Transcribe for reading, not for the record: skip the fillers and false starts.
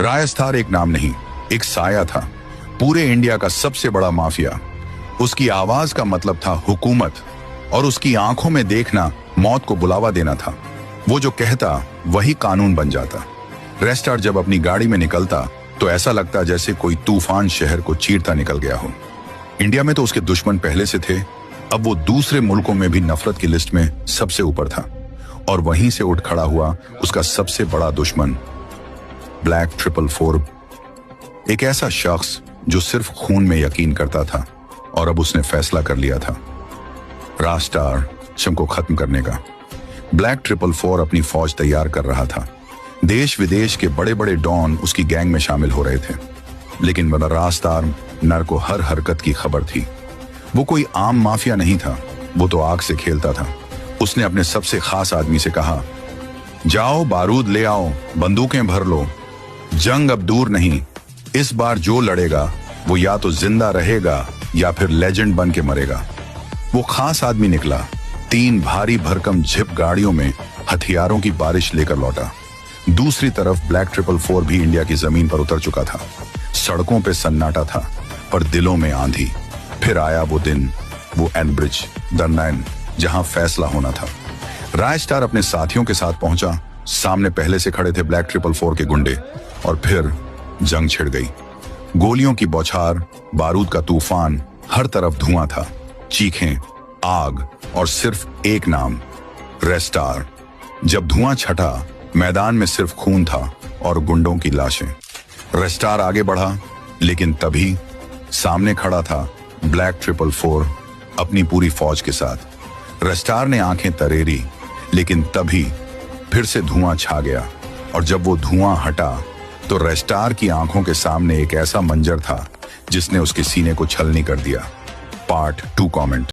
रायस्तार एक नाम नहीं, एक साया था, पूरे इंडिया का सबसे बड़ा माफिया। उसकी आवाज का मतलब था हुकूमत और उसकी आंखों में देखना मौत को बुलावा देना था। वो जो कहता वही कानून बन जाता। रेस्टार जब अपनी गाड़ी में निकलता तो ऐसा लगता जैसे कोई तूफान शहर को चीरता निकल गया हो। इंडिया में तो उसके दुश्मन पहले से थे, अब वो दूसरे मुल्कों में भी नफरत की लिस्ट में सबसे ऊपर था। और वहीं से उठ खड़ा हुआ उसका सबसे बड़ा दुश्मन, ब्लैक 444, एक ऐसा शख्स जो सिर्फ खून में यकीन करता था और अब उसने फैसला कर लिया था रास्टार शम को खत्म करने का। ब्लैक 444 अपनी फौज तैयार कर रहा था। देश विदेश के बड़े बड़े डॉन उसकी गैंग में शामिल हो रहे थे, लेकिन रास्तार नर को हर हरकत की खबर थी। वो कोई आम माफिया नहीं था, वो तो आग से खेलता था। उसने अपने सबसे खास आदमी से कहा, जाओ बारूद ले आओ, बंदूकें भर लो, जंग अब दूर नहीं, इस बार जो लड़ेगा वो या तो जिंदा रहेगा या फिर लेजेंड बन के मरेगा। वो खास आदमी निकला, 3 भारी भरकम जिप गाड़ियों में हथियारों की बारिश लेकर लौटा। दूसरी तरफ ब्लैक 444 भी इंडिया की जमीन पर उतर चुका था। सड़कों पे सन्नाटा था, पर दिलों में आंधी। फिर आया वो दिन, वो एनब्रिज दरनाइन, जहां फैसला होना था। रायस्टार अपने साथियों के साथ पहुंचा। सामने पहले से खड़े थे ब्लैक 444 के गुंडे, और फिर जंग छिड़ गई। गोलियों की बौछार, बारूद का तूफान, हर तरफ धुआं था, चीखें, आग और सिर्फ एक नाम, रेस्टार। जब धुआं छटा, मैदान में सिर्फ खून था और गुंडों की लाशें। रेस्टार आगे बढ़ा, लेकिन तभी सामने खड़ा था ब्लैक 444 अपनी पूरी फौज के साथ। रेस्टार ने आंखें तरेरी, लेकिन तभी फिर से धुआं छा गया, और जब वो धुआं हटा तो रेस्टार की आंखों के सामने एक ऐसा मंजर था जिसने उसके सीने को छलनी कर दिया। Part 2 comment.